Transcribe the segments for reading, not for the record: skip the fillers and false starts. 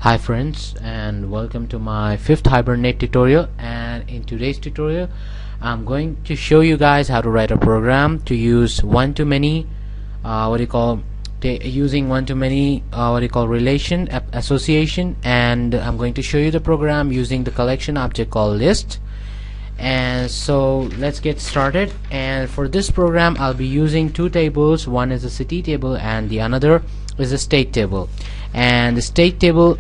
Hi friends, and welcome to my fifth Hibernate tutorial. And in today's tutorial I'm going to show you guys how to write a program to use one-to-many using one-to-many relation association. And I'm going to show you the program using the collection object called list. And so let's get started. And for this program I'll be using two tables. One is a city table and the another is a state table. And the state table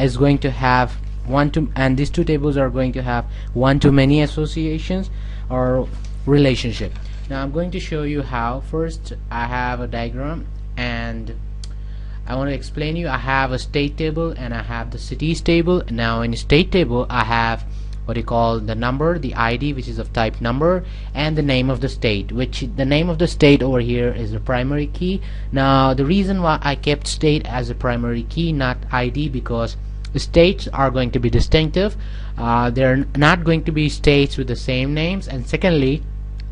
is going to have and these two tables are going to have one-to-many associations or relationship. Now I'm going to show you how. First, I have a diagram and I want to explain you. I have a state table and I have the cities table. Now in the state table I have the number, the ID, which is of type number, and the name of the state, which the name of the state over here is the primary key. Now the reason why I kept state as a primary key, not ID, because the states are going to be distinctive. They're not going to be states with the same names. And secondly,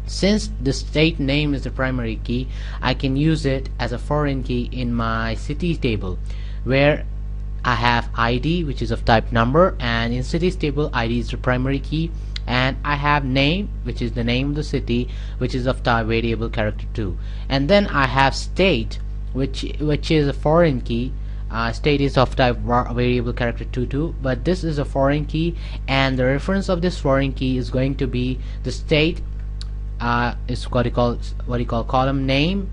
since the state name is the primary key, I can use it as a foreign key in my city table, where I have ID, which is of type number, and in cities table ID is the primary key, and I have name, which is the name of the city, which is of type variable character 2. And then I have state, which is a foreign key. State is of type variable character 2, but this is a foreign key, and the reference of this foreign key is going to be the state is what you call column name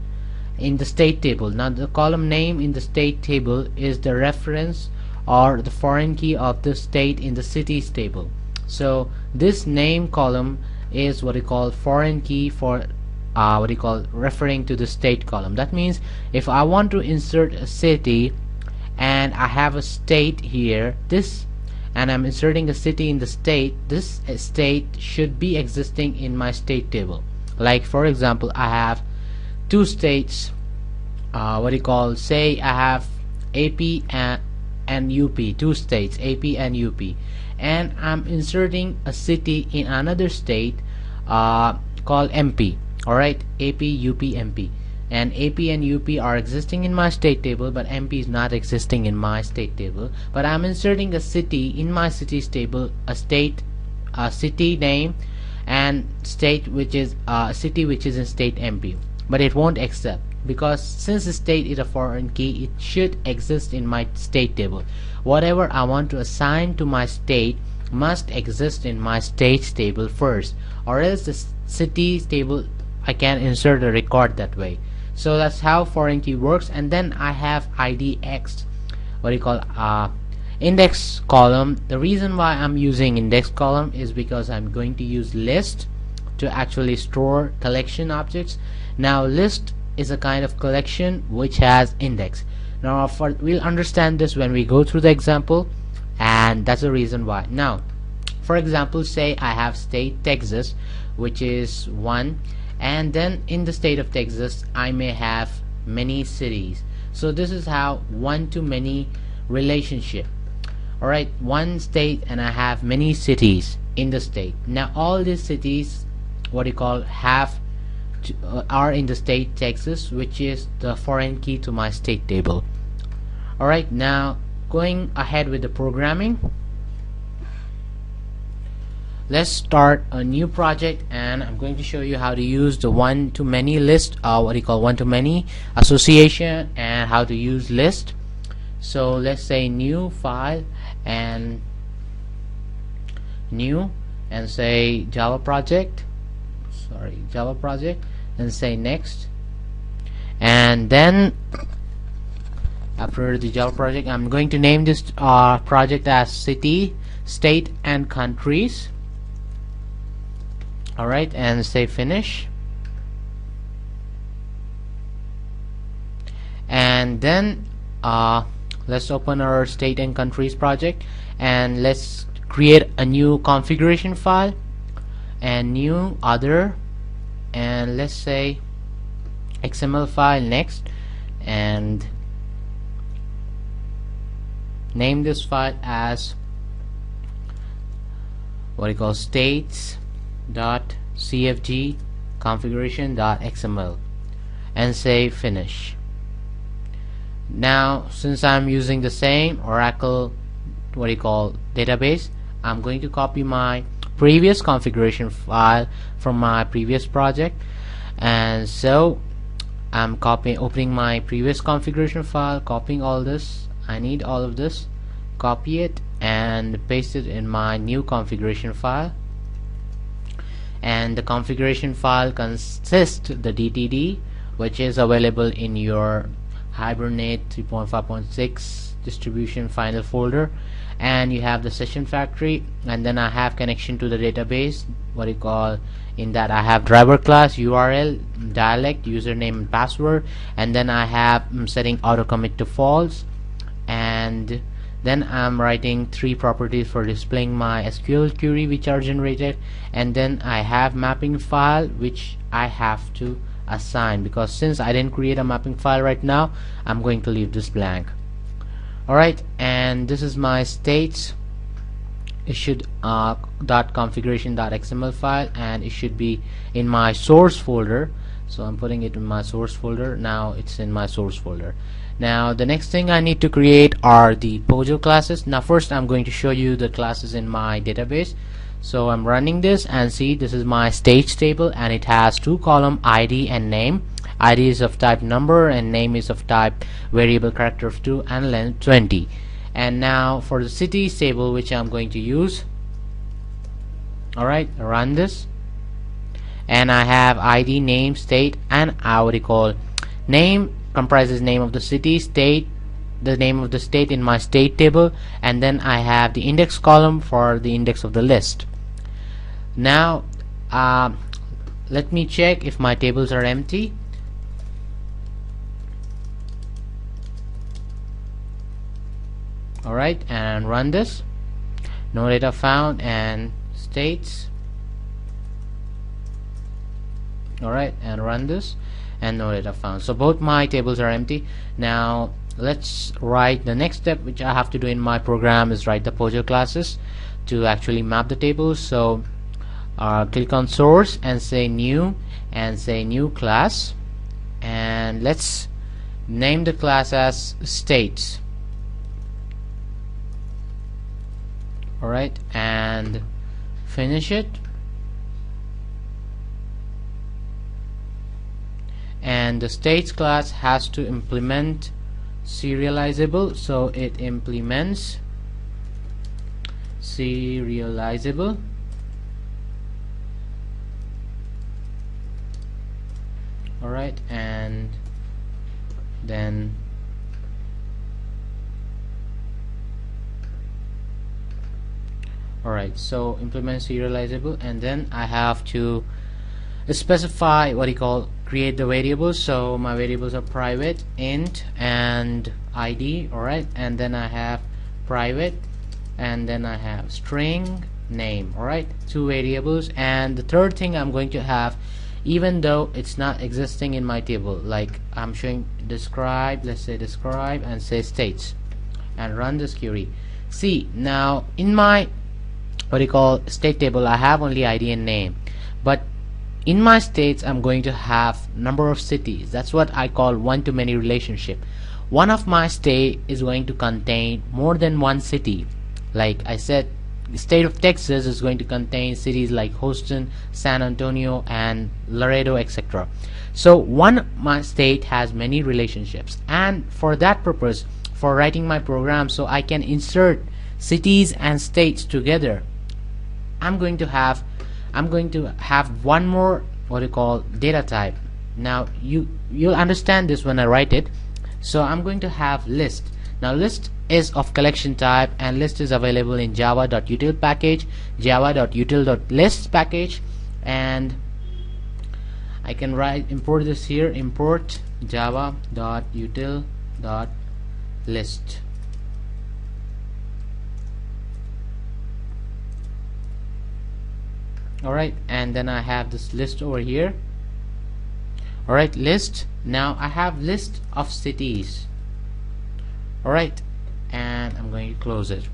in the state table. Now the column name in the state table is the reference or the foreign key of the state in the cities table. So this name column is what you call foreign key for referring to the state column. That means if I want to insert a city and I have a state here, and I'm inserting a city in the state, this state should be existing in my state table. Like for example, I have two states, say I have AP and UP, two states, AP and UP, and I'm inserting a city in another state called MP. Alright, AP, UP, MP, and AP and UP are existing in my state table, but MP is not existing in my state table. But I'm inserting a city in my cities table, a city name and state, which is a city which is in state MP, but it won't accept, because since the state is a foreign key, it should exist in my state table. Whatever I want to assign to my state must exist in my states table first, or else the cities table I can insert a record that way. So that's how foreign key works. And then I have IDX, index column. The reason why I'm using index column is because I'm going to use list to actually store collection objects. Now list is a kind of collection which has index. Now we'll understand this when we go through the example, and that's the reason why. Now for example, say I have state Texas, which is 1, and then in the state of Texas I may have many cities. So this is how one-to-many relationship. Alright, one state and I have many cities in the state. Now all these cities are in the state Texas, which is the foreign key to my state table. Alright, now going ahead with the programming, let's start a new project, and I'm going to show you how to use the one-to-many list, one-to-many association, and how to use list. So let's say new file and new, and say Java project, and say next. And then after the Java project, I'm going to name this project as city, state, and countries. Alright, and say finish. And then let's open our state and countries project, and let's create a new configuration file and new other, and let's say XML file next, and name this file as states.cfg configuration.xml, and say finish. Now since I'm using the same Oracle database, I'm going to copy my previous configuration file from my previous project. And so I'm opening my previous configuration file, copying all this. I need all of this, copy it and paste it in my new configuration file. And the configuration file consists the DTD, which is available in your Hibernate 3.5.6 distribution final folder, and you have the session factory, and then I have connection to the database. In that I have driver class, URL, dialect, username and password, and then I have setting auto commit to false, and then I'm writing 3 properties for displaying my SQL query which are generated, and then I have mapping file which I have to assign, because since I didn't create a mapping file right now, I'm going to leave this blank. Alright, and this is my states issued .configuration.xml file, and it should be in my source folder, so I'm putting it in my source folder. Now it's in my source folder. Now the next thing I need to create are the Pojo classes. Now first I'm going to show you the classes in my database. So I'm running this, and see, this is my stage table, and it has 2 column ID and name. ID is of type number and name is of type variable character of 2 and length 20. And now for the cities table, which I'm going to use, alright, run this, and I have ID, name, state, and name comprises name of the city, state, the name of the state in my state table, and then I have the index column for the index of the list. Now let me check if my tables are empty. Alright, and run this. No data found, and states. Alright, and run this, and no data found. So both my tables are empty. Now let's write the next step which I have to do in my program is write the Pojo classes to actually map the tables. So click on source and say new, and say new class, and let's name the class as states. Alright, and finish it. And the states class has to implement serializable, so it implements serializable. Alright, and then alright, so implement serializable, and then I have to specify create the variables. So my variables are private, int, and ID. Alright, and then I have private, and then I have string, name. Alright, 2 variables. And the third thing I'm going to have, even though it's not existing in my table, like I'm showing describe, let's say describe, and say states, and run this query. See, now in my state table I have only ID and name, but in my states I'm going to have number of cities. That's what I call one-to-many relationship. One of my state is going to contain more than one city. Like I said, the state of Texas is going to contain cities like Houston, San Antonio, and Laredo, etc. So my state has many relationships, and for that purpose, for writing my program so I can insert cities and states together, I'm going to have one more data type. Now you'll understand this when I write it. So I'm going to have list. Now list is of collection type, and list is available in java.util package, java.util.list package, and I can import this here, import java.util.list. Alright, and then I have this list over here. Alright, list. Now I have list of cities. Alright, and I'm going to close it.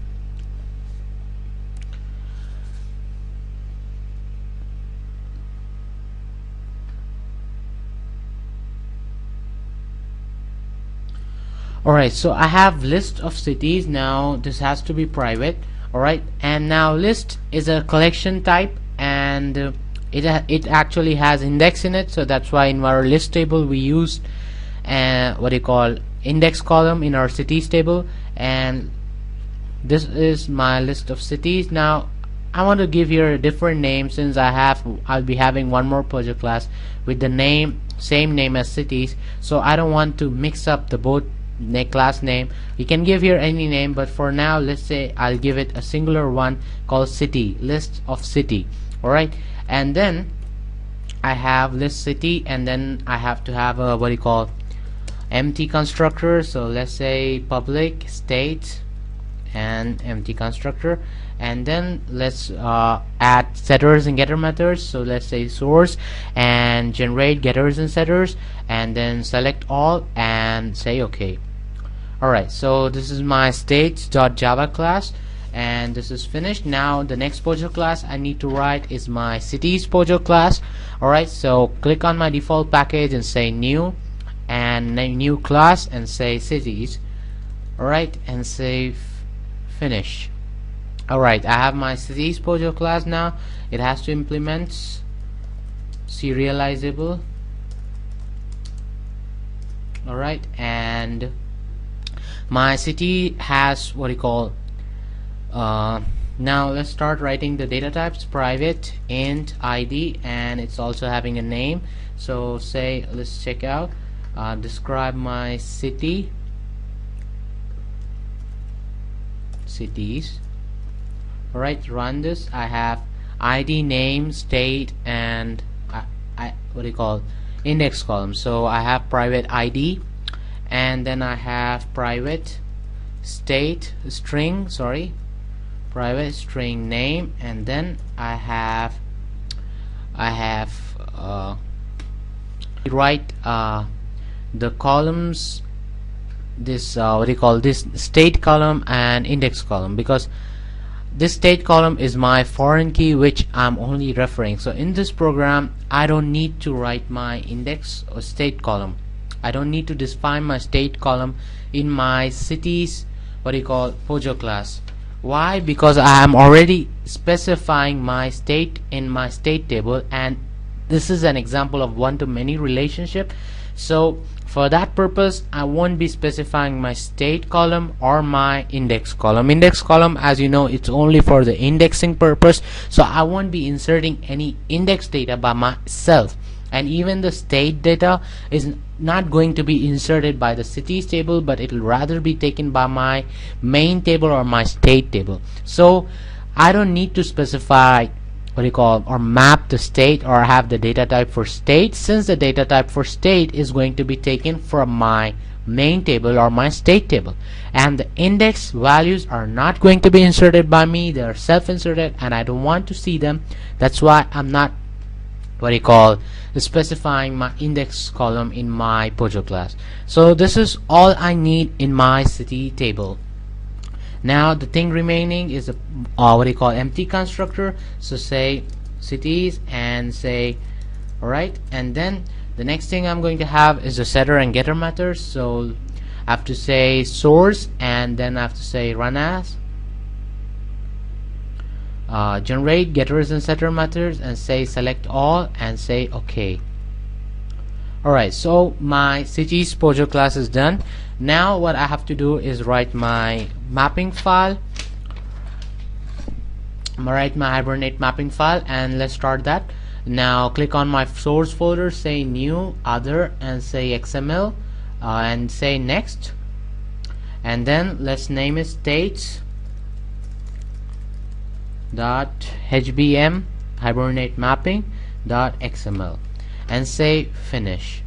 Alright, so I have list of cities. Now this has to be private. Alright, and now list is a collection type, and it actually has index in it, so that's why in our list table we use what you call index column in our cities table. And this is my list of cities. Now I want to give here a different name, since I'll be having one more project class with the same name as cities, so I don't want to mix up the both class name. You can give here any name, but for now let's say I'll give it a singular one called city, list of city. Alright, and then I have list city, and then I have to have a what you call empty constructor. So let's say public state and empty constructor, and then let's add setters and getter methods. So let's say source and generate getters and setters, and then select all and say okay. Alright, so this is my states.java class, and this is finished. Now the next project class I need to write is my cities project class. Alright, so click on my default package and say new, and new class, and say cities. Alright, and say finish. Alright, I have my cities project class. Now it has to implement serializable. Alright, and my city has what you call now let's start writing the data types: private, int, id, and it's also having a name. So say, let's check out, describe my cities. Alright, run this. I have id, name, state, and what do you call index column. So I have private id, and then I have private state string, private string name, and then I have write the columns, this what do you call this state column and index column, because this state column is my foreign key which I'm only referring. So in this program I don't need to write my index or state column. I don't need to define my state column in my cities what do you call Pojo class. Why? Because I am already specifying my state in my state table, and this is an example of one-to-many relationship. So for that purpose I won't be specifying my state column or my index column. Index column, as you know, it's only for the indexing purpose, so I won't be inserting any index data by myself. And even the state data is not going to be inserted by the cities table, but it will rather be taken by my main table or my state table. So I don't need to specify what you call or map the state or have the data type for state, since the data type for state is going to be taken from my main table or my state table, and the index values are not going to be inserted by me. They are self-inserted and I don't want to see them. That's why I'm not what you call specifying my index column in my Pojo class. So this is all I need in my city table. Now the thing remaining is a what do you call empty constructor. So say cities and say alright, and then the next thing I'm going to have is the setter and getter methods. So I have to say source, and then I have to say run as generate getters and setter methods, and say select all and say okay. Alright, so my cities Pojo class is done. Now what I have to do is write my mapping file. I'm gonna write my Hibernate mapping file, and let's start that. Now click on my source folder, say new, other, and say XML, and say next, and then let's name it states .hbm Hibernate mapping .xml, and say finish.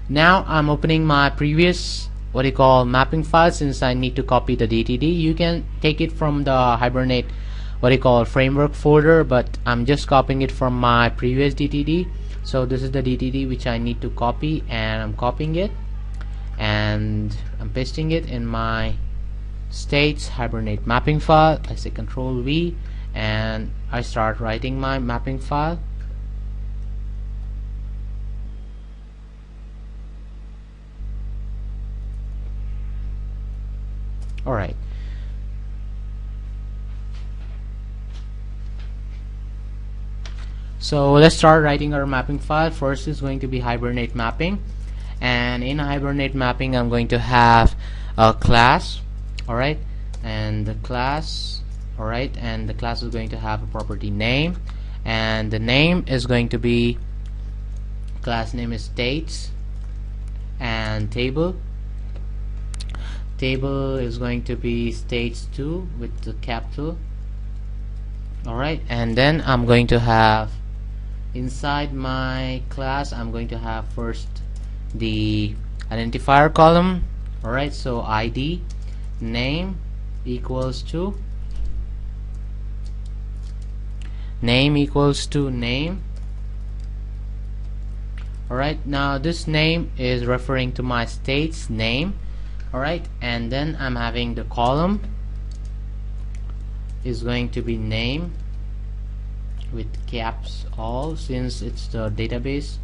Now I'm opening my previous what you call mapping file, since I need to copy the DTD. You can take it from the Hibernate what you call framework folder, but I'm just copying it from my previous DTD. So this is the DTD which I need to copy, and I'm copying it and I'm pasting it in my states Hibernate mapping file. I say Control V and I start writing my mapping file. Alright, so let's start writing our mapping file. First is going to be Hibernate mapping, and in Hibernate mapping I'm going to have a class. Alright, and the class, alright, and the class is going to have a property name, and the name is going to be, class name is states, and table is going to be states2 with the capital. Alright, and then I'm going to have inside my class, I'm going to have first the identifier column. Alright, so ID name equals to name. Alright, now this name is referring to my state's name. Alright, and then I'm having the column is going to be name with caps all, since it's the database,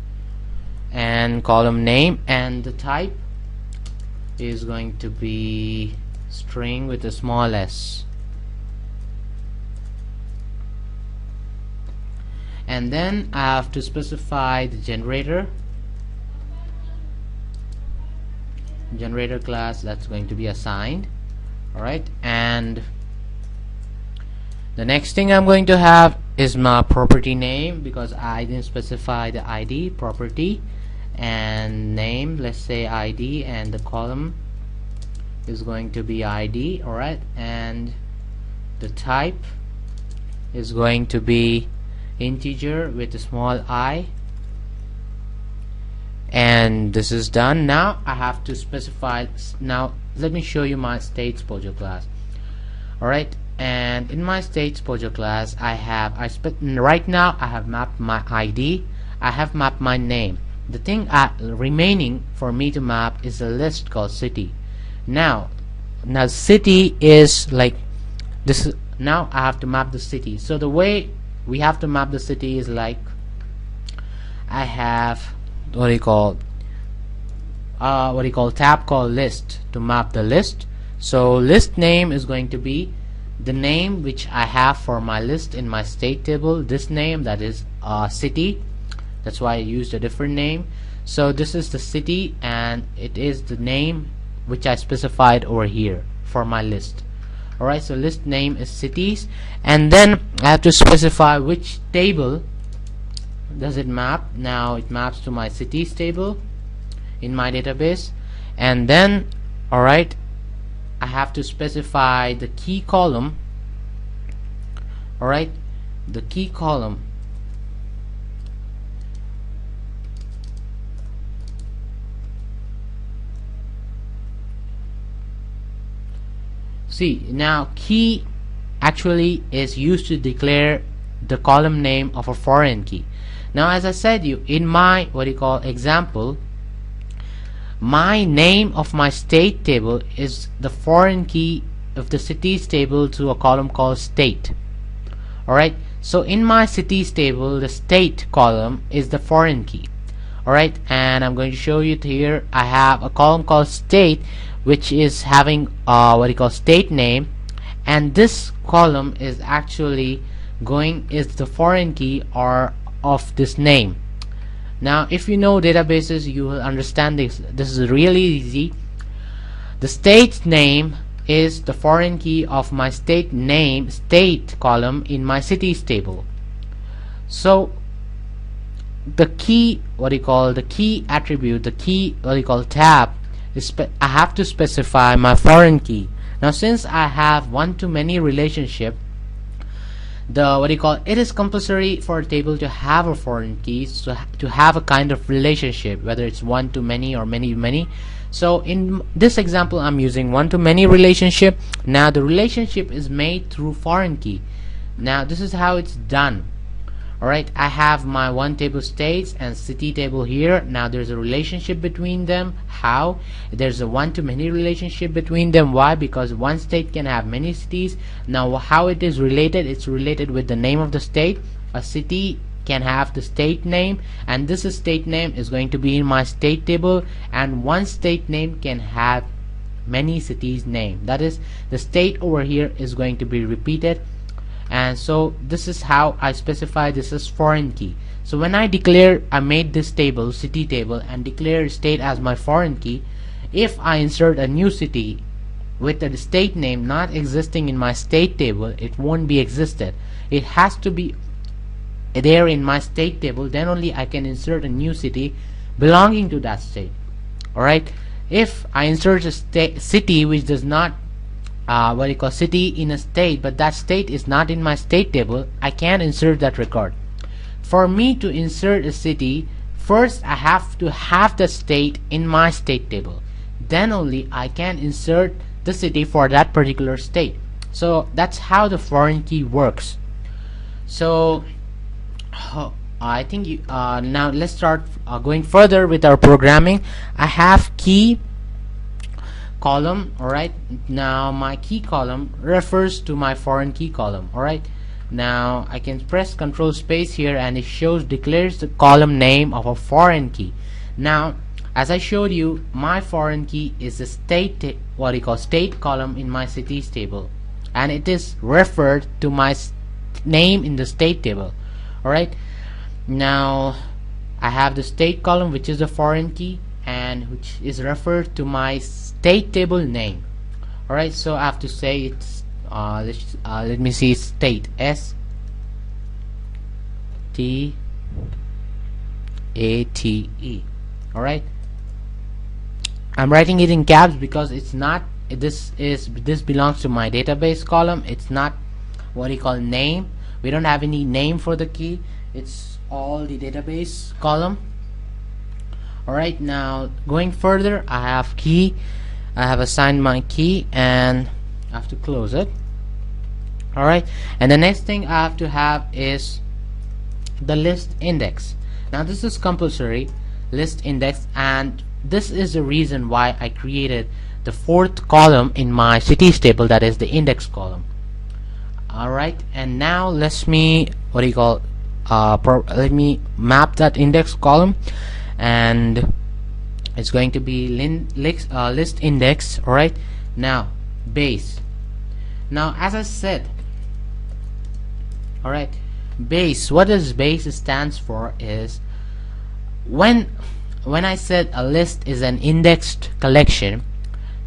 and column name, and the type is going to be string with a small s. And then I have to specify the generator class that's going to be assigned. Alright, and the next thing I'm going to have is my property name, because I didn't specify the ID property, and name, let's say ID, and the column is going to be ID. Alright, and the type is going to be integer with a small I, and this is done. Now I have to specify, now let me show you my states Pojo class. Alright, and in my states Pojo class right now I have mapped my ID, I have mapped my name. The thing remaining for me to map is a list called city. Now city is like this. Now I have to map the city. So the way we have to map the city is like, I have what do you call tab called list to map the list. So list name is going to be the name which I have for my list in my state table. This name, that is city, that's why I used a different name. So this is the city, and it is the name which I specified over here for my list. Alright, so list name is cities, and then I have to specify which table does it map. Now it maps to my cities table in my database, and then alright, I have to specify the key column. Alright, the key column see, now key actually is used to declare the column name of a foreign key. Now as I said you in my example, my name of my state table is the foreign key of the cities table to a column called state. Alright, so in my cities table, the state column is the foreign key. Alright, and I'm going to show you here. I have a column called state, which is having state name, and this column is actually is the foreign key or of this name. Now if you know databases, you will understand this. This is really easy. The state name is the foreign key of my state name state column in my cities table. So the key the key attribute, the key tab is I have to specify my foreign key. Now since I have one-to-many relationship, it is compulsory for a table to have a foreign key, so to have a kind of relationship, whether it's one-to-many or many-to-many. So in this example I'm using one-to-many relationship. Now the relationship is made through foreign key. Now this is how it's done. Alright, I have my one table states and city table here. Now there's a relationship between them. How? There's a one-to-many relationship between them. Why? Because one state can have many cities. Now how it is related? It's related with the name of the state. A city can have the state name, and this state name is going to be in my state table, and one state name can have many cities name. That is, the state over here is going to be repeated. And so this is how I specify this as foreign key. So when I made this table, city table, and declare state as my foreign key, if I insert a new city with the state name not existing in my state table, it won't be existed. It has to be there in my state table, then only I can insert a new city belonging to that state. Alright, if I insert a city which does not city in a state, but that state is not in my state table, I can insert that record. For me to insert a city, first I have to have the state in my state table, then only I can insert the city for that particular state. So that's how the foreign key works. So I think now let's start going further with our programming. I have key column. Alright, now my key column refers to my foreign key column. Alright, now I can press Control space here and it declares the column name of a foreign key. Now as I showed you, my foreign key is the state state column in my cities table, and it is referred to my name in the state table. Alright, now I have the state column, which is the foreign key, and which is referred to my state table name. Alright, so I have to say it's let me see, state, S-T-A-T-E. Alright, I'm writing it in caps because it's not, this belongs to my database column. It's not name. We don't have any name for the key. It's all the database column. Alright, now going further, I have key. I have assigned my key and I have to close it. Alright, and the next thing I have to have is the list index. Now this is compulsory, list index, and this is the reason why I created the fourth column in my cities table, that is the index column. Alright, and now let me let me map that index column, and it's going to be list index. Alright, now base. Now as I said, alright, base, what does base stands for is when I said a list is an indexed collection.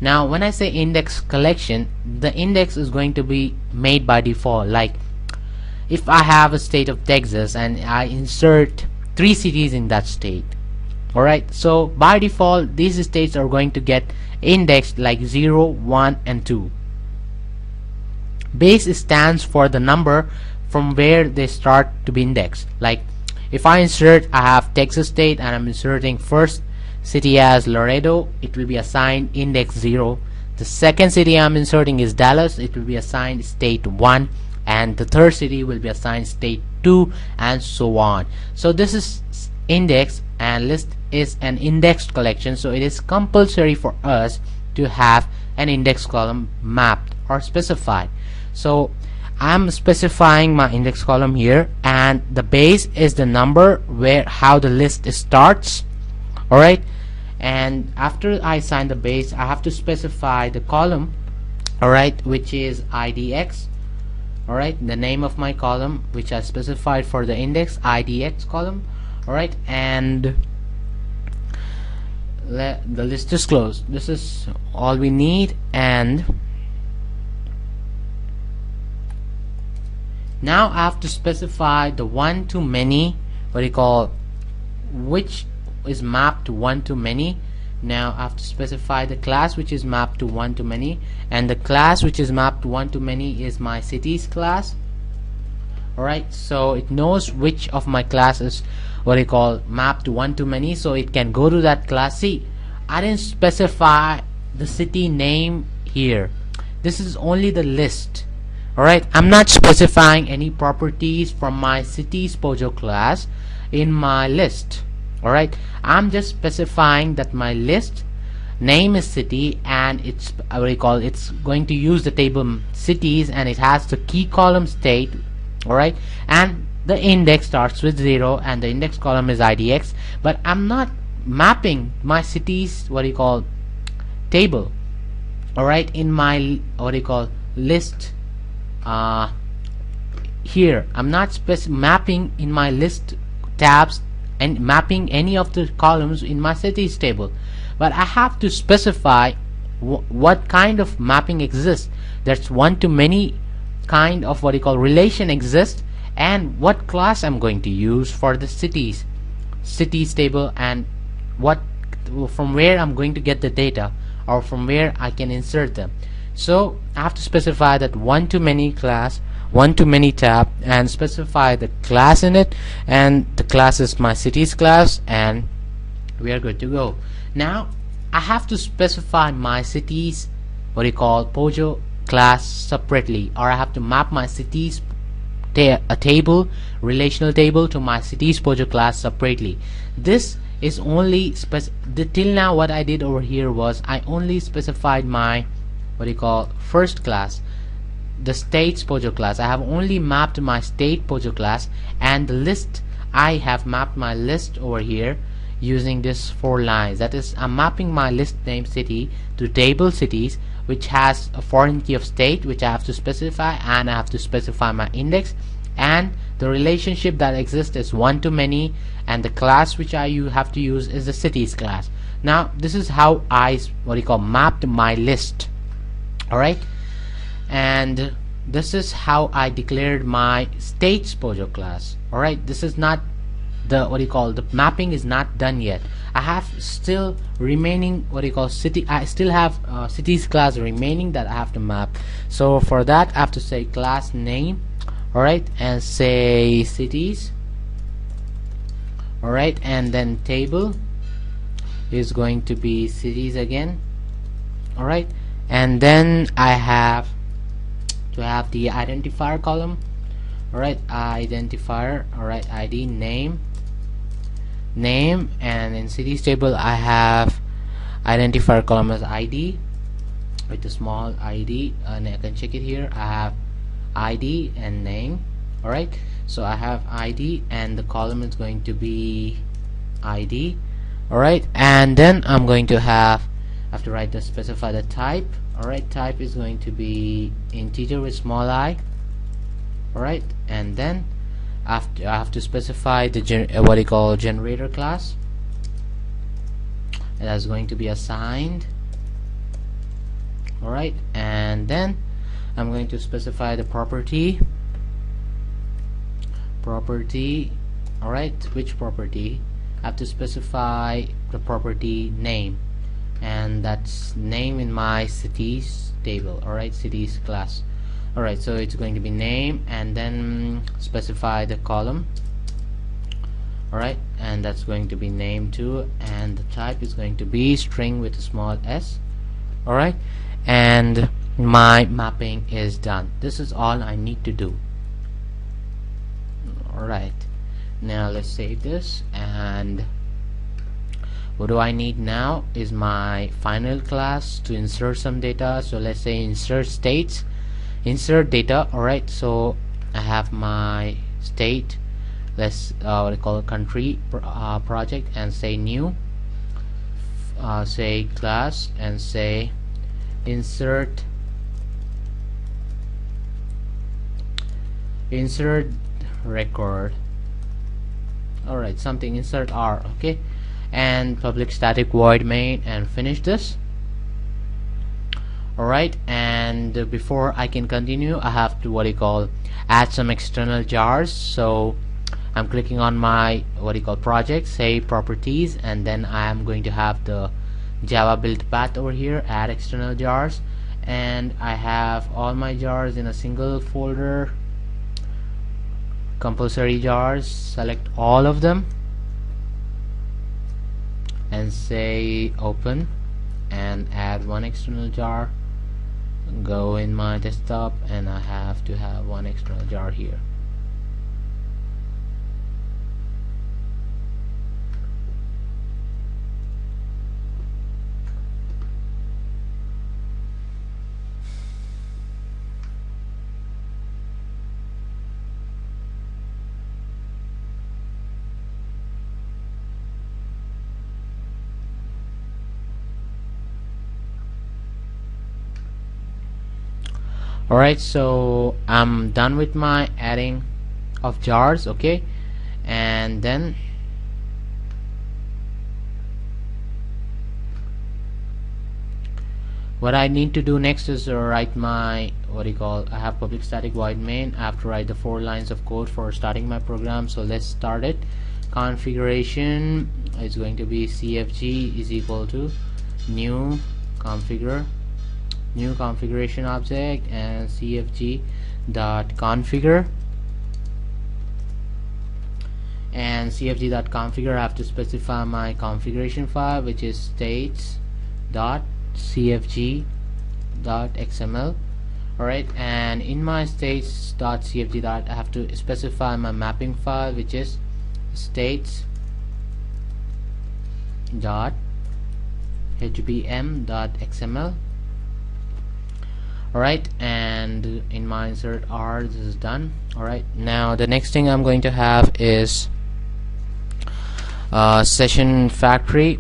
Now when I say index collection, the index is going to be made by default. Like if I have a state of Texas and I insert 3 cities in that state, alright, so by default these states are going to get indexed like 0, 1 and 2. Base stands for the number from where they start to be indexed. Like if I have Texas state and I'm inserting first city as Laredo, it will be assigned index 0. The second city I'm inserting is Dallas, it will be assigned state 1, and the third city will be assigned state 2, and so on. So this is index, and list is an indexed collection, so it is compulsory for us to have an index column mapped or specified. So I'm specifying my index column here, and the base is the number how the list starts. Alright, and after I assign the base, I have to specify the column, alright, which is IDX. Alright, the name of my column which I specified for the index, IDX column. Alright, and the list is closed. This is all we need, and now I have to specify the one-to-many, which is mapped to one-to-many. Now I have to specify the class which is mapped to one-to-many, and the class which is mapped to one-to-many is my cities class. Alright, so it knows which of my classes mapped to one-to-many, so it can go to that class. See, I didn't specify the city name here. This is only the list. Alright, I'm not specifying any properties from my cities Pojo class in my list. Alright, I'm just specifying that my list name is city, and it's it's going to use the table cities, and it has the key column state. Alright, and the index starts with 0, and the index column is IDX, but I'm not mapping my cities table. Alright, in my what do you call list, uh, here I'm not mapping in my list tabs and mapping any of the columns in my cities table, but I have to specify what kind of mapping exists. That's one to many kind of what you call relation exists, and what class I'm going to use for the cities table, and what from where I'm going to get the data, or from where I can insert them. So I have to specify that one to many class, one to many tab, and specify the class in it, and the class is my cities class, and we are good to go. Now I have to specify my cities what you call Pojo class separately, or I have to map my cities a table, relational table, to my cities Pojo class separately. This is only till now what I did over here was I only specified my what you call first class, the states Pojo class. I have only mapped my state Pojo class, and the list, I have mapped my list over here using this 4 lines. That is, I'm mapping my list name city to table cities, which has a foreign key of state, which I have to specify, and I have to specify my index, and the relationship that exists is one to many, and the class which I have to use is the cities class. Now this is how I what you call mapped my list. Alright, and this is how I declared my states Pojo class. Alright, this is not the what you call the mapping is not done yet. I have still remaining what you call city. I still have cities class remaining that I have to map. So for that I have to say class name, alright, and say cities, alright, and then table is going to be cities again, alright, and then I have to have the identifier column, alright, identifier, alright, ID name, and in cities table I have identifier column as ID with a small ID, and I can check it here. I have ID and name. Alright, so I have ID and the column is going to be ID. Alright, and then I'm going to have to write the specify the type. Alright, type is going to be integer with small I. Alright, and then I have to specify the what you call generator class, and that's going to be assigned. Alright, and then I'm going to specify the property. Alright, which property? I have to specify the property name, and that's name in my cities table. Alright, cities class. Alright, so it's going to be name, and then specify the column. Alright, and that's going to be name too, and the type is going to be string with a small s. Alright, and my mapping is done. This is all I need to do. Alright, now let's save this, and what do I need now is my final class to insert some data. So let's say insert states, insert data. Alright, so I have my state, let's what I call a country project, and say new, say class, and say insert record. Alright, something insert R, okay, and public static void main, and finish this. Alright, and before I can continue I have to what you call add some external jars. So I'm clicking on my what you call project, say properties, and then I am going to have the Java build path over here, add external jars, and I have all my jars in a single folder, compulsory jars. Select all of them and say open, and add one external jar. Go in my desktop, and I have to have one external jar here. Alright, so I'm done with my adding of jars. Okay, and then what I need to do next is write my I have public static void main. I have to write the 4 lines of code for starting my program. So let's start it. Configuration is going to be cfg is equal to new configuration object, and cfg dot configure, and cfg dot configure I have to specify my configuration file, which is states dot cfg dot xml. Alright, and in my states dot cfg dot I have to specify my mapping file, which is states dot hbm dot xml. Alright, and in my insert r, this is done. Alright, now the next thing I'm going to have is session factory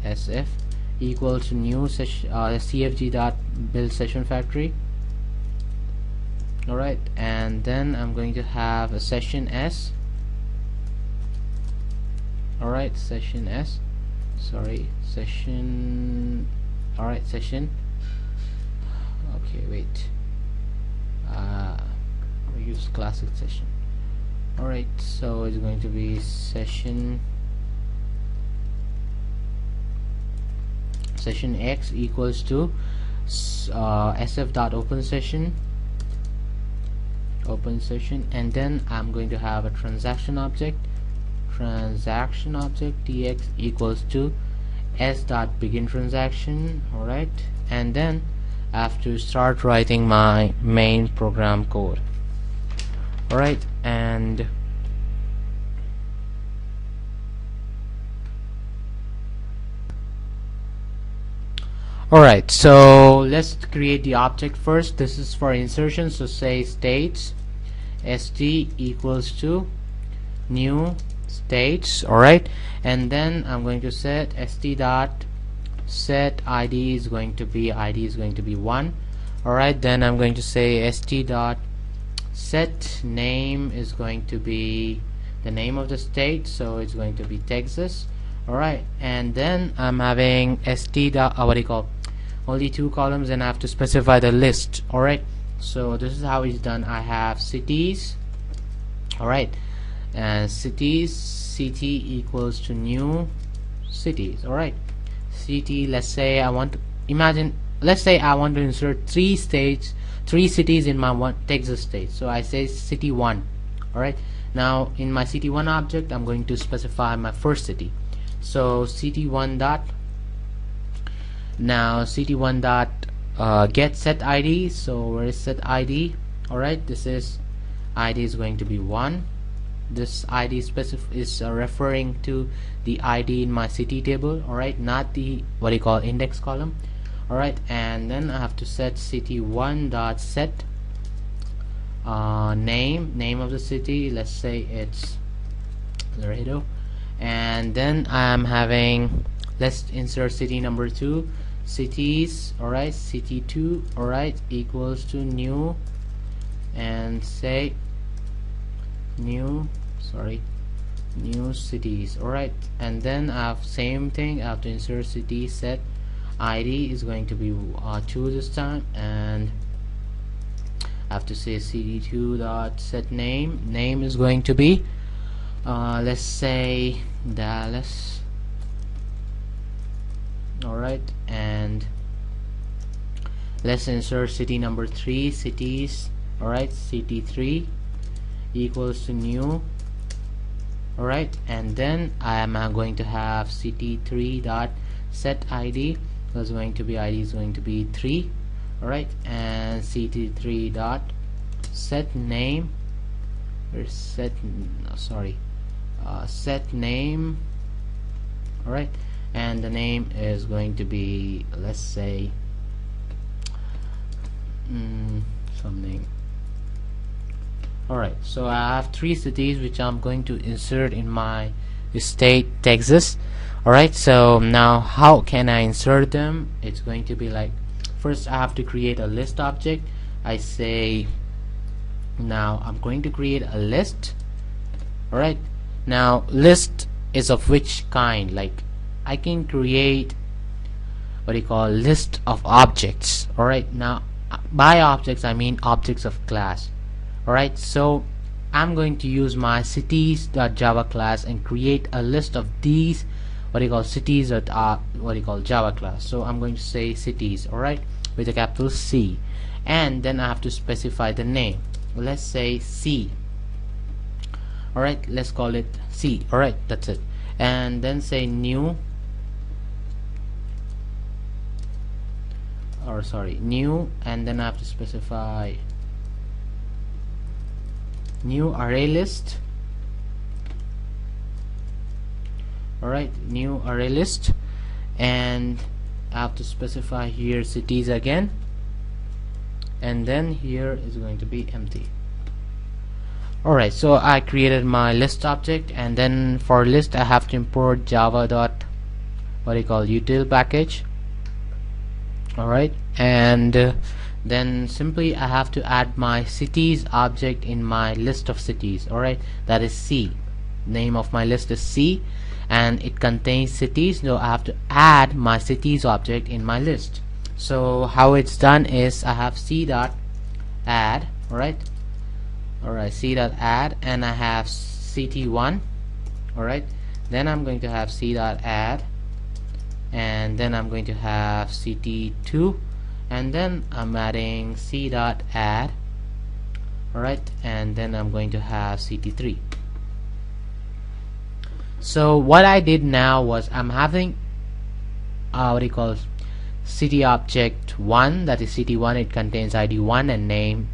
sf equal to new cfg dot build session factory. Alright, and then I'm going to have a session s. Alright, session s, session, alright, session, okay, wait, we use classic session. Alright, so it's going to be session x equals to sf dot open session, and then I'm going to have a transaction object tx equals to s dot begin transaction. Alright, and then I have to start writing my main program code. Alright, and alright, so let's create the object first. This is for insertion, so say states st equals to new states. Alright, and then I'm going to set st dot set id is going to be 1. Alright, then I'm going to say st dot set name is going to be the name of the state, so it's going to be Texas. Alright, and then I'm having st dot only 2 columns, and I have to specify the list. Alright, so this is how it's done. I have cities. Alright, and cities, ct equals to new cities. Alright, ct, let's say I want to insert 3 cities in my Texas state, so I say city 1. Alright, now in my city1 object I'm going to specify my first city, so ct1 dot, now ct1 dot get set id. So where is set id? Alright, this is id is going to be 1. This id is referring to the id in my city table. Alright, not the index column. Alright, and then I have to set city1 dot set name of the city, let's say it's Laredo, and then I'm having, let's insert city number 2, cities. Alright, city2, alright, equals to new, and say new cities. Alright, and then I have same thing, I have to insert city set id is going to be 2 this time, and I have to say cd2 dot set name is going to be let's say Dallas. Alright, and let's insert city number 3, cities. Alright, city3 equals to new. Alright, and then I am going to have city3 dot set id, because id is going to be 3. Alright, and ct3 dot set name, or set name. Alright, and the name is going to be, let's say something. Alright, so I have 3 cities which I'm going to insert in my state Texas. Alright, so now how can I insert them? It's going to be like, first I have to create a list object. I say, now I'm going to create a list. Alright, now list is of which kind? Like, I can create what you call list of objects. Alright, now by objects I mean objects of class. Alright, so I'm going to use my cities.java class and create a list of these what you call cities that are what you call Java class. So I'm going to say cities, alright, with a capital C, and then I have to specify the name. Let's say C. Alright, let's call it C. Alright, that's it. And then say new, or sorry, new, and then I have to specify new array list. Alright, new array list, and I have to specify here cities again, and then here is going to be empty. Alright, so I created my list object, and then for list I have to import java dot what you call util package. Alright, and then simply I have to add my cities object in my list of cities. Alright, that is C. Name of my list is C, and it contains cities, so I have to add my cities object in my list. So how it's done is I have c dot add, alright, c dot add, and I have ct1, alright, then I'm going to have c dot add, and then I'm going to have ct2, and then I'm adding c dot add, alright, and then I'm going to have ct3. So what I did now was I'm having what you call city object 1, that is ct1, it contains id 1 and name,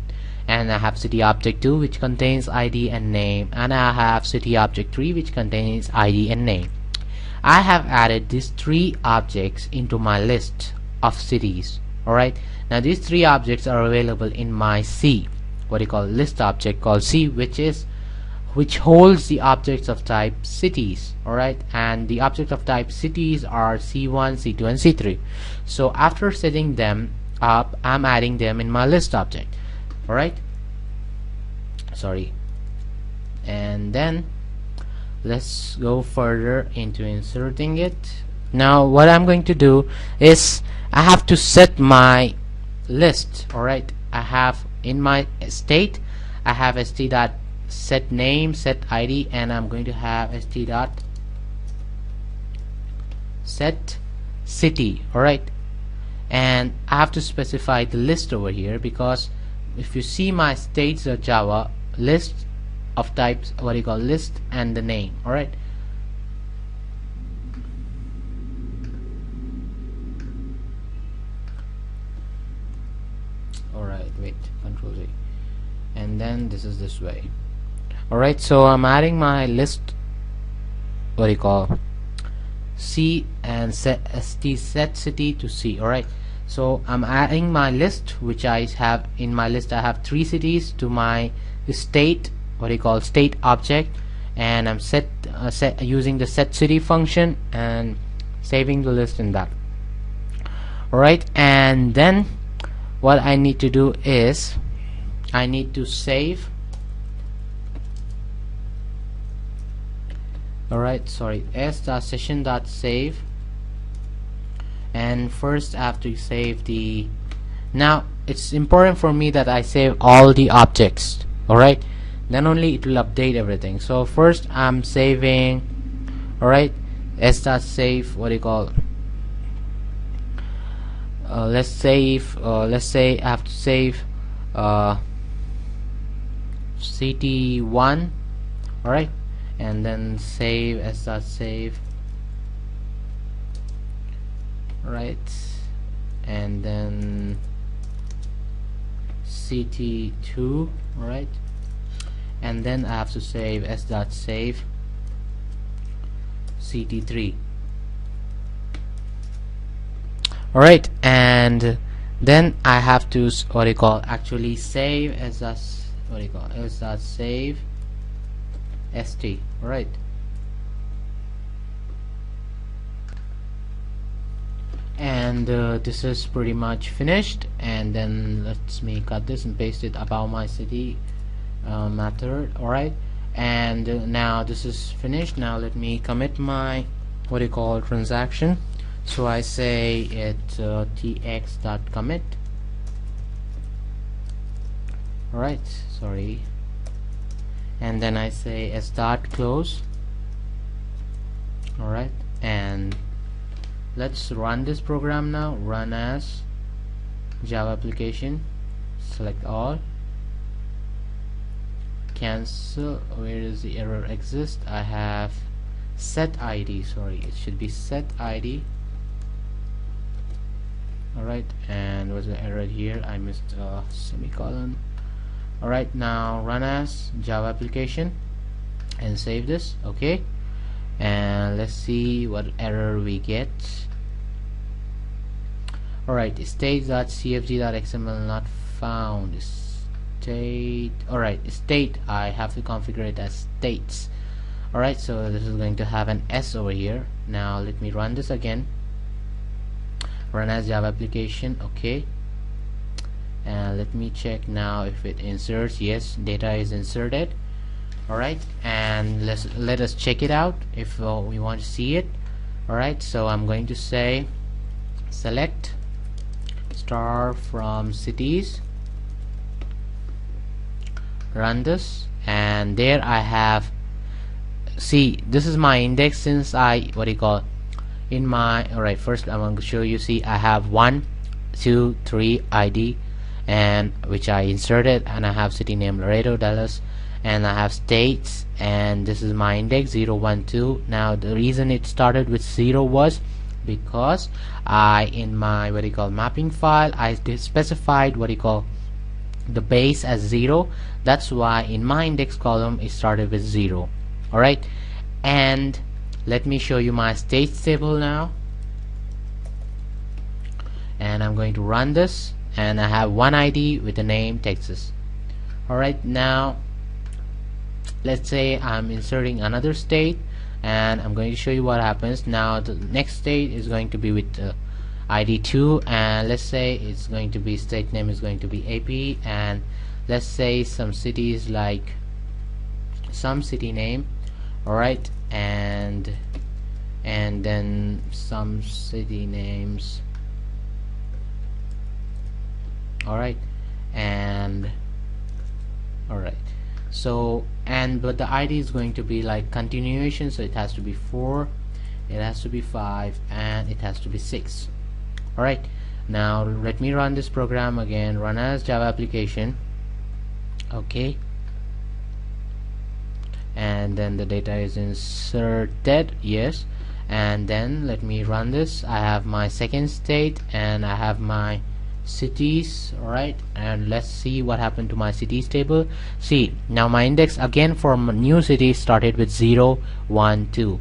and I have city object 2 which contains id and name, and I have city object 3 which contains id and name. I have added these three objects into my list of cities. Alright, now these three objects are available in my C, what you call list object called C, which holds the objects of type cities. Alright, and the object of type cities are C1, C2 and C3. So after setting them up, I'm adding them in my list object. Alright, sorry, and then let's go further into inserting it. Now what I'm going to do is I have to set my list. Alright, I have in my state I have st dot set name, set id, and I'm going to have st dot set city. Alright, and I have to specify the list over here, because if you see my states.java list of types what you call list and the name. Alright, wait, control Z, and then this is this way. Alright, so I'm adding my list what you call C and set city to C. Alright, so I'm adding my list, which I have in my list I have three cities, to my state what you call state object, and I'm using the set city function and saving the list in that. Alright, and then what I need to do is I need to save. Alright, sorry, s.session.save, and first I have to save the, now it's important for me that I save all the objects. Alright, then only it will update everything. So first I'm saving, alright, s.save what do you call, let's say I have to save ct1, alright, and then save s.save, right, and then ct2, alright, and then I have to save s.save ct3. Alright, and then I have to what do you call actually save s.save st. Alright, and this is pretty much finished. And then let's me cut this and paste it about my city method. Alright, and now this is finished. Now let me commit my transaction. So I say it tx.commit. alright, sorry, and then I say s.close. alright, and let's run this program now. Run as Java application, select all, cancel. Where does the error exist? I have set ID, sorry, it should be set ID. alright, and was the error here? I missed a semicolon. alright, now run as Java application and save this. Okay, and let's see what error we get. alright, state.cfg.xml not found. State, alright, state, I have to configure it as states. alright, so this is going to have an S over here. Now let me run this again. Run as Java application. Okay, and let me check now if it inserts. Yes, data is inserted. alright, and let us check it out if we want to see it. alright, so I'm going to say select star from cities, run this, and there I have, see, this is my index. Since I in my, alright, first I'm going to show you. See, I have 1 2 3 ID, and which I inserted, and I have city name Laredo, Dallas, and I have states, and this is my index 0 1 2. Now the reason it started with 0 was because I, in my mapping file, I specified the base as 0. That's why in my index column it started with 0. alright, and let me show you my states table now, and I'm going to run this, and I have one ID with the name Texas. alright, now let's say I'm inserting another state, and I'm going to show you what happens. Now the next state is going to be with ID 2, and let's say it's going to be, state name is going to be AP, and let's say some cities, like some city name. alright, and then some city names. alright, and alright, so, and but the ID is going to be like continuation, so it has to be 4, it has to be 5, and it has to be 6. alright, now let me run this program again. Run as Java application. Okay, and then the data is inserted. Yes, and then let me run this. I have my second state, and I have my cities. alright, and let's see what happened to my cities table. See, now my index again for new city started with 0 1 2,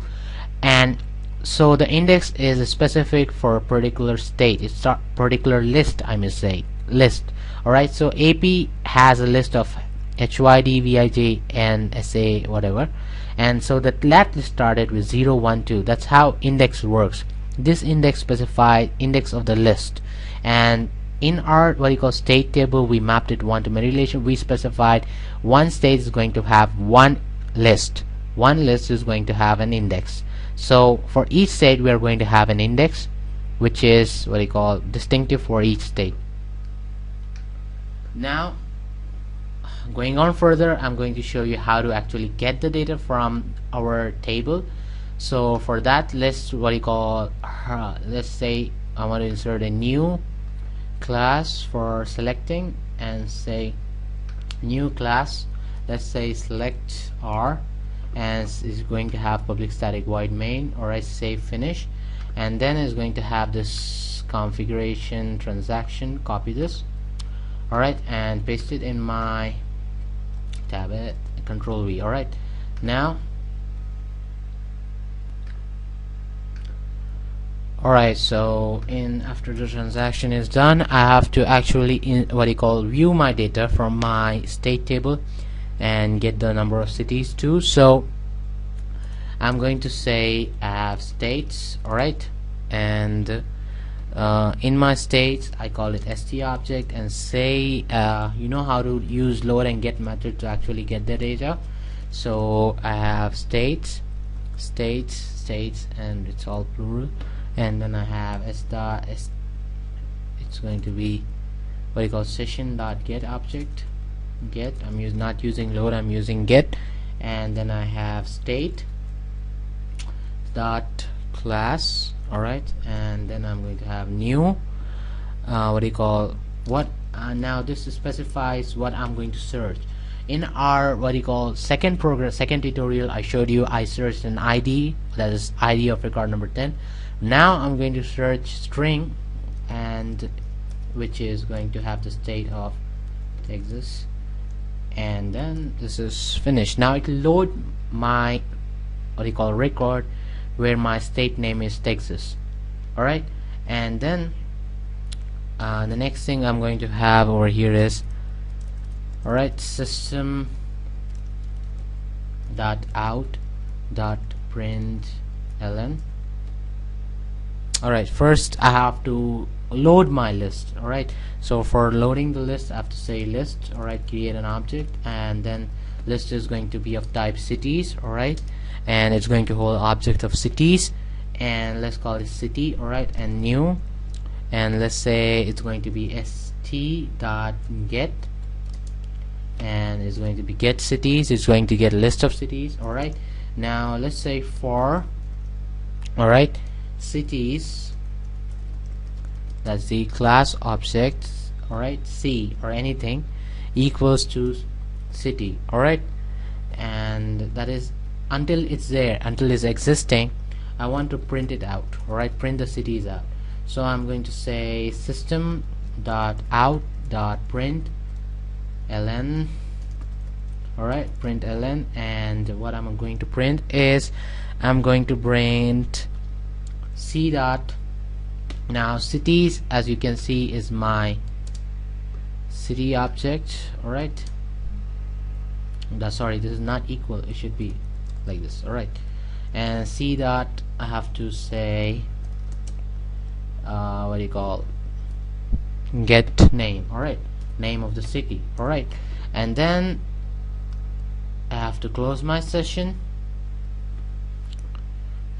and so the index is specific for a particular state. It's a particular list, I must say, list. alright, so AP has a list of HYD, VIJ, and SA, whatever, and so that list started with 0 1 2. That's how index works. This index specified index of the list, and in our state table we mapped it one to many relation. We specified one state is going to have one list is going to have an index. So for each state we are going to have an index which is distinctive for each state. Now going on further, I'm going to show you how to actually get the data from our table. So for that, let's say I want to insert a new class for selecting, and say new class, let's say select R, and is going to have public static void main, or I say finish, and then is going to have this configuration transaction. Copy this, alright, and paste it in my tablet, control V. alright, now alright, so after the transaction is done, I have to actually view my data from my state table and get the number of cities too. So I'm going to say I have states, alright, and in my states I call it st object, and say you know how to use load and get method to actually get the data. So I have states, and it's all plural, and then I have s dot s, it's going to be what you call session dot get object, get, I'm not using load, I'm using get, and then I have state dot class. Alright, and then I'm going to have new what do you call what now this specifies what I'm going to search. In our what do you call second tutorial, I showed you I searched an ID, that is ID of record number 10. Now I'm going to search string, and which is going to have the state of Texas, and then this is finished. Now it will load my what do you call record where my state name is Texas. Alright, and then the next thing I'm going to have over here is alright, system dot out dot println. Alright, first I have to load my list. Alright, so for loading the list I have to say list. Alright, create an object, and then list is going to be of type cities. Alright, and it's going to hold object of cities, and let's call it city. Alright, and new, and let's say it's going to be st dot get, and it's going to be get cities, it's going to get a list of cities. Alright, now let's say for alright cities, that's the class object, alright, c or anything equals to city. Alright, and that is until it's there, until it's existing. I want to print it out. Alright, print the cities out. So I'm going to say system dot out dot print ln. Alright, print ln, and what I'm going to print is I'm going to print c dot, now cities as you can see is my city object. Alright, sorry, this is not equal, it should be like this. Alright, and c dot I have to say what do you call get name. Alright, name of the city. Alright, and then I have to close my session.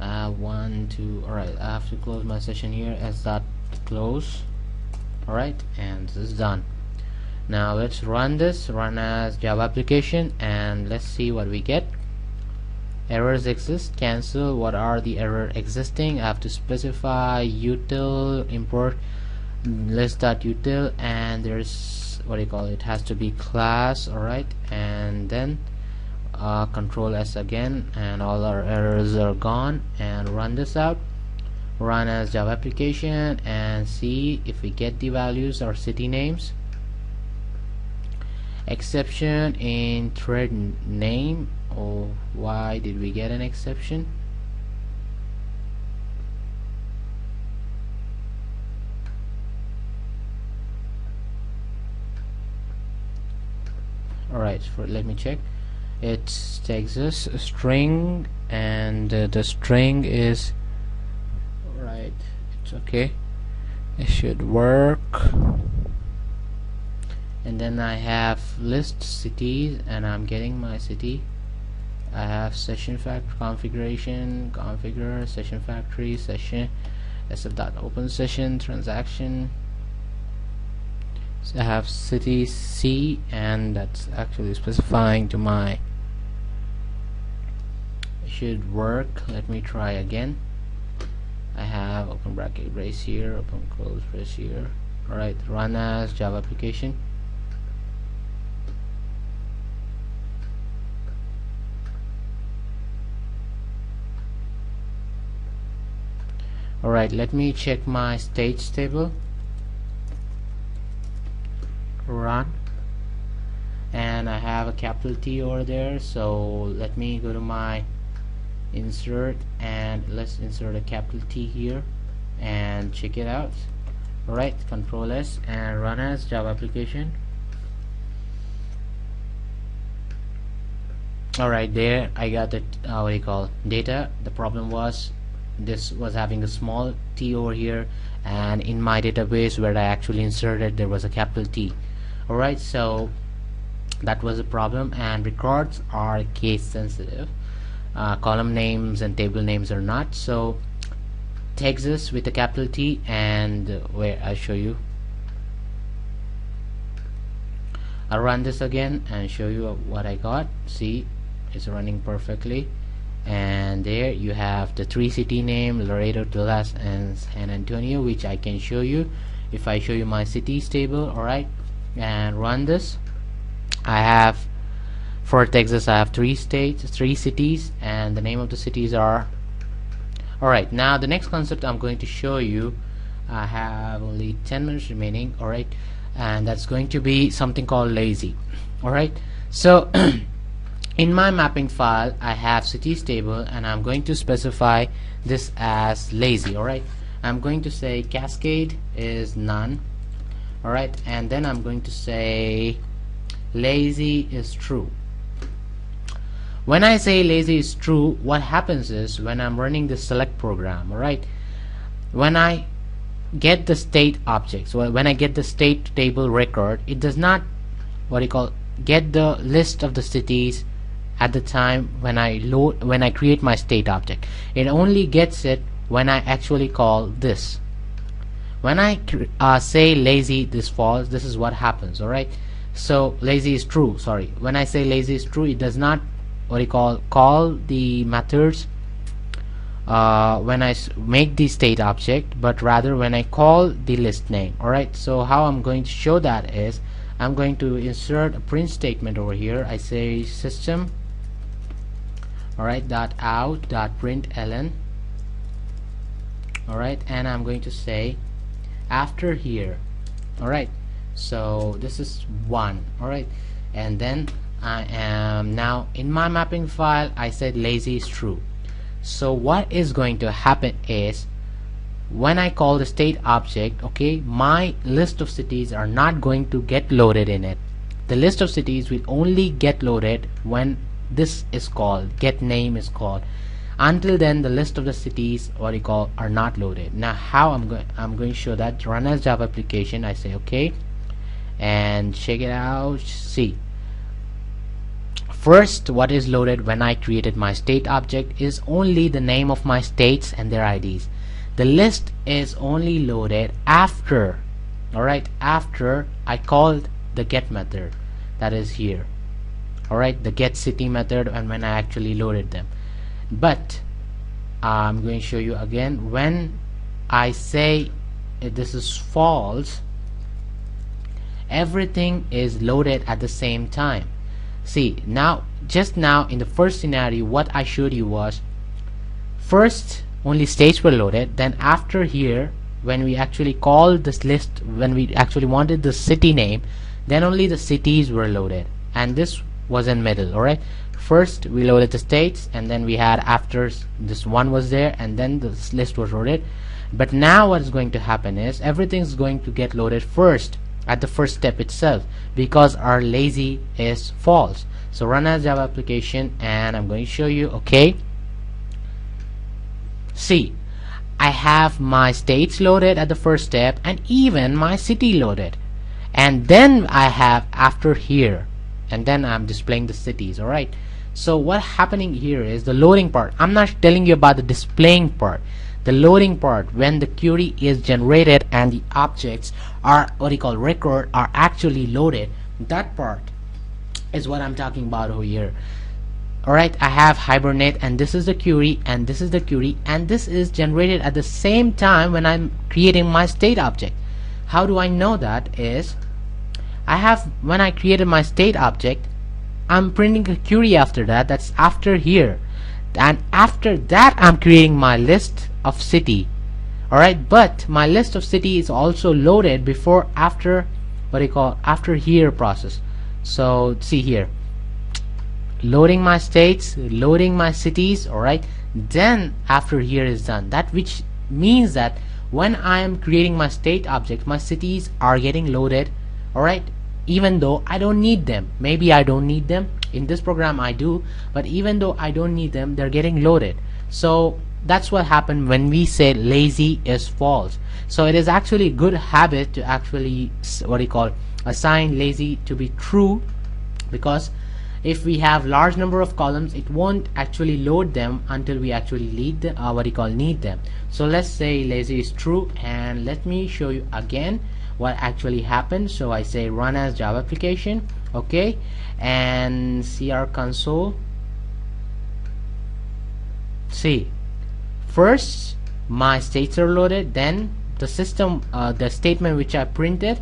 Alright, I have to close my session here as dot close. Alright, and this is done. Now let's run this, run as Java application, and let's see what we get. Errors exist, cancel. What are the error existing? I have to specify util import list.util, and there's what do you call it, has to be class. Alright, and then control S again, and all our errors are gone, and run this out, run as Java application, and see if we get the values or city names. Exception in thread name. Oh, why did we get an exception? Alright, let me check. It's Texas string, and the string is right. It's okay, it should work. And then I have list cities, and I'm getting my city. I have session factory configuration, configure session factory, session sf.open session transaction. So I have city C, and that's actually specifying to my, it should work. Let me try again. I have open bracket brace here, open close brace here. Alright, run as Java application. Alright, let me check my states table. Run, and I have a capital T over there, so let me go to my insert, and let's insert a capital T here and check it out. Alright, control S and run as Java application. Alright, there I got the what do you call data. The problem was this was having a small t over here, and in my database where I actually inserted there was a capital T. Alright, so that was a problem, and records are case sensitive. Column names and table names are not. So Texas with a capital T, and where I show you, I'll run this again and show you what I got. See, it's running perfectly, and there you have the 3 city name, Laredo, Dallas, and San Antonio, which I can show you if I show you my cities table. Alright, and run this. I have, for Texas, I have 3 cities, and the name of the cities are. Alright, now the next concept I'm going to show you, I have only 10 minutes remaining. Alright, and that's going to be something called lazy. Alright, so in my mapping file I have cities table, and I'm going to specify this as lazy. Alright, I'm going to say Cascade is none. Alright, and then I'm going to say lazy is true. When I say lazy is true, what happens is when I'm running the select program, alright, when I get the state object, so when I get the state table record, it does not get the list of the cities at the time when I create my state object. It only gets it when I actually call this. When I say lazy this false, this is what happens. Alright, so lazy is true. Sorry, when I say lazy is true, it does not call the methods when I make the state object, but rather when I call the list name. Alright, so how I'm going to show that is I'm going to insert a print statement over here. I say system, alright, dot out dot println, alright, and I'm going to say after here. Alright, so this is 1. Alright, and then I am now in my mapping file I said lazy is true. So what is going to happen is when I call the state object, okay, my list of cities are not going to get loaded in it. The list of cities will only get loaded when this is called, get name is called. Until then the list of the cities are not loaded. Now how I'm going to show that. Run as Java application. I say okay and check it out. See, first what is loaded when I created my state object is only the name of my states and their IDs. The list is only loaded after, alright, after I called the get method, that is here. Alright, the get city method, and when I actually loaded them. But I'm going to show you again, when I say this is false, everything is loaded at the same time. See, now just now in the first scenario what I showed you was first only states were loaded, then after here when we actually called this list, when we actually wanted the city name, then only the cities were loaded, and this was in middle. Alright, first we loaded the states, and then we had after this one was there, and then this list was loaded. But now what is going to happen is everything is going to get loaded first at the first step itself, because our lazy is false. So run as Java application, and I'm going to show you. Okay, see, I have my states loaded at the first step and even my city loaded, and then I have after here, and then I'm displaying the cities. Alright, so what happening here is the loading part. I'm not telling you about the displaying part. The loading part, when the query is generated and the objects are record are actually loaded, that part is what I'm talking about over here. Alright, I have Hibernate, and this is the query, and this is the query, and this is generated at the same time when I'm creating my state object. How do I know that? Is I have, when I created my state object, I'm printing a query after that, that's after here, and after that I'm creating my list of city. Alright, but my list of city is also loaded before after after here process. So see here, loading my states, loading my cities. Alright, then after here is done. That which means that when I am creating my state object, my cities are getting loaded. Alright, even though I don't need them. Maybe I don't need them in this program, I do, but even though I don't need them, they're getting loaded. So that's what happened when we say lazy is false. So it is actually a good habit to actually assign lazy to be true, because if we have large number of columns, it won't actually load them until we actually need them. So let's say lazy is true, and let me show you again what actually happened. So I say run as Java application, okay, and see our console. See, first my states are loaded, then the system the statement which I printed,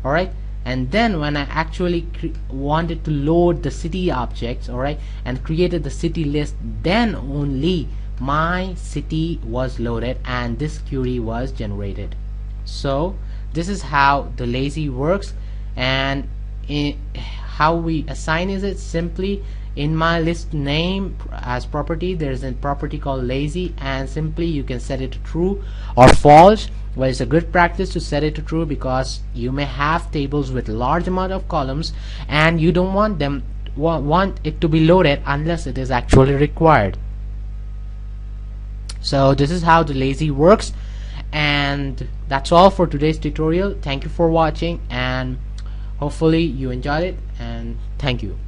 alright, and then when I actually wanted to load the city objects, alright, and created the city list, then only my city was loaded and this query was generated. So this is how the lazy works. And how we assign is it simply in my list name as property, there's a property called lazy, and simply you can set it to true or false. Well, it's a good practice to set it to true, because you may have tables with large amount of columns and you don't want it to be loaded unless it is actually required. So this is how the lazy works, and that's all for today's tutorial. Thank you for watching, and hopefully you enjoyed it, and thank you.